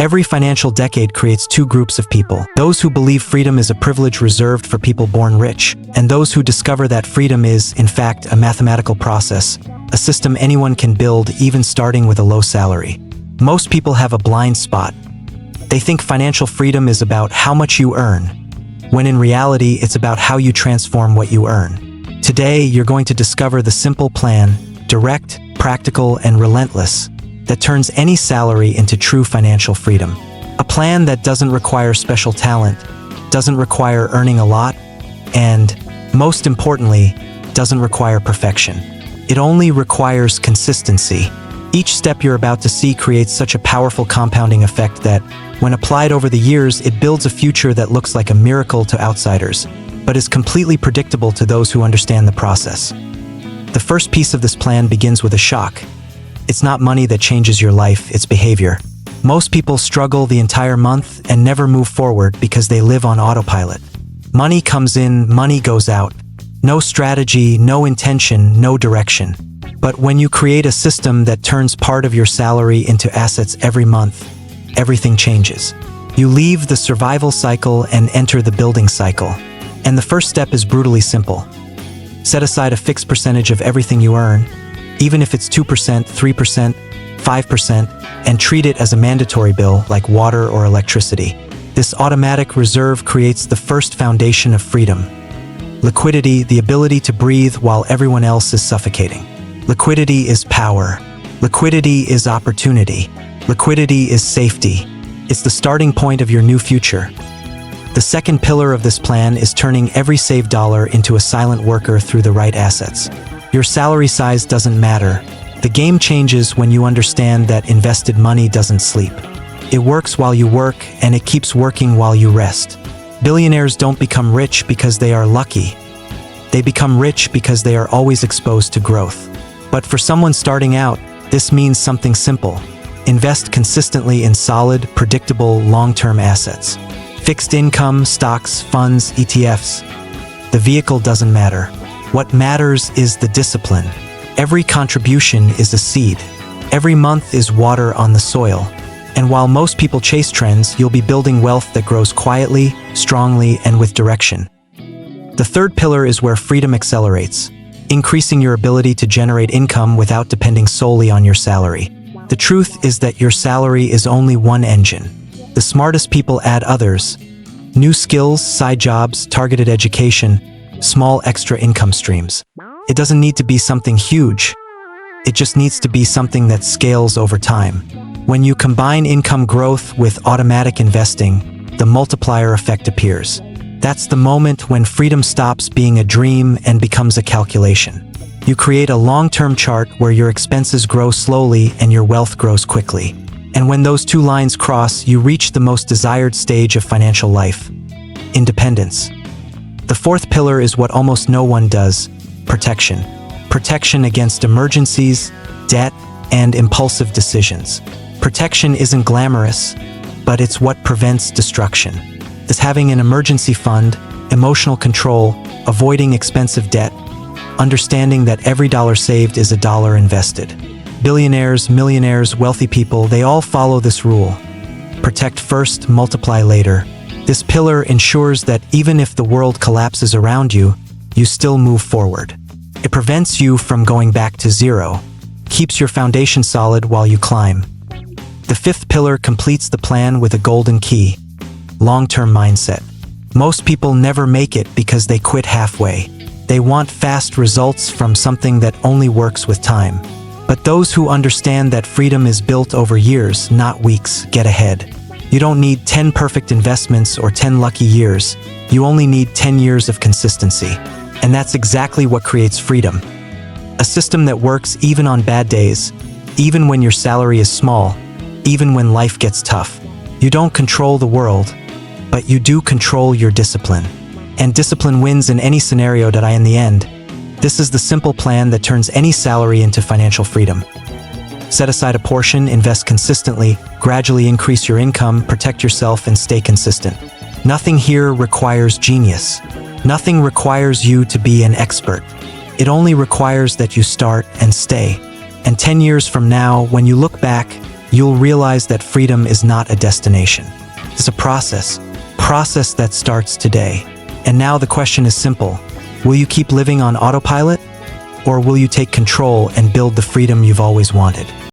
Every financial decade creates two groups of people: those who believe freedom is a privilege reserved for people born rich, and those who discover that freedom is, in fact, a mathematical process, a system anyone can build, even starting with a low salary. Most people have a blind spot. They think financial freedom is about how much you earn, when in reality, it's about how you transform what you earn. Today, you're going to discover the simple plan, direct, practical, and relentless, that turns any salary into true financial freedom. A plan that doesn't require special talent, doesn't require earning a lot, and, most importantly, doesn't require perfection. It only requires consistency. Each step you're about to see creates such a powerful compounding effect that, when applied over the years, it builds a future that looks like a miracle to outsiders, but is completely predictable to those who understand the process. The first piece of this plan begins with a shock. It's not money that changes your life, it's behavior. Most people struggle the entire month and never move forward because they live on autopilot. Money comes in, money goes out. No strategy, no intention, no direction. But when you create a system that turns part of your salary into assets every month, everything changes. You leave the survival cycle and enter the building cycle. And the first step is brutally simple. Set aside a fixed percentage of everything you earn, even if it's 2%, 3%, 5%, and treat it as a mandatory bill like water or electricity. This automatic reserve creates the first foundation of freedom. Liquidity, the ability to breathe while everyone else is suffocating. Liquidity is power. Liquidity is opportunity. Liquidity is safety. It's the starting point of your new future. The second pillar of this plan is turning every saved dollar into a silent worker through the right assets. Your salary size doesn't matter. The game changes when you understand that invested money doesn't sleep. It works while you work, and it keeps working while you rest. Billionaires don't become rich because they are lucky. They become rich because they are always exposed to growth. But for someone starting out, this means something simple. Invest consistently in solid, predictable, long-term assets. Fixed income, stocks, funds, ETFs. The vehicle doesn't matter. What matters is the discipline. Every contribution is a seed. Every month is water on the soil. And while most people chase trends, you'll be building wealth that grows quietly, strongly, and with direction. The third pillar is where freedom accelerates, increasing your ability to generate income without depending solely on your salary. The truth is that your salary is only one engine. The smartest people add others: new skills, side jobs, targeted education, small extra income streams. It doesn't need to be something huge. It just needs to be something that scales over time. When you combine income growth with automatic investing, the multiplier effect appears. That's the moment when freedom stops being a dream and becomes a calculation. You create a long-term chart where your expenses grow slowly and your wealth grows quickly. And when those two lines cross, you reach the most desired stage of financial life: independence. The fourth pillar is what almost no one does: protection. Protection against emergencies, debt, and impulsive decisions. Protection isn't glamorous, but it's what prevents destruction. It's having an emergency fund, emotional control, avoiding expensive debt, understanding that every dollar saved is a dollar invested. Billionaires, millionaires, wealthy people, they all follow this rule. Protect first, multiply later. This pillar ensures that even if the world collapses around you, you still move forward. It prevents you from going back to zero, keeps your foundation solid while you climb. The fifth pillar completes the plan with a golden key: long-term mindset. Most people never make it because they quit halfway. They want fast results from something that only works with time. But those who understand that freedom is built over years, not weeks, get ahead. You don't need 10 perfect investments or 10 lucky years. You only need 10 years of consistency. And that's exactly what creates freedom. A system that works even on bad days, even when your salary is small, even when life gets tough. You don't control the world, but you do control your discipline. And discipline wins in any scenario that in the end. This is the simple plan that turns any salary into financial freedom. Set aside a portion, invest consistently, gradually increase your income, protect yourself, and stay consistent. Nothing here requires genius. Nothing requires you to be an expert. It only requires that you start and stay. And 10 years from now, when you look back, you'll realize that freedom is not a destination. It's a process that starts today. And now the question is simple. Will you keep living on autopilot? Or will you take control and build the freedom you've always wanted?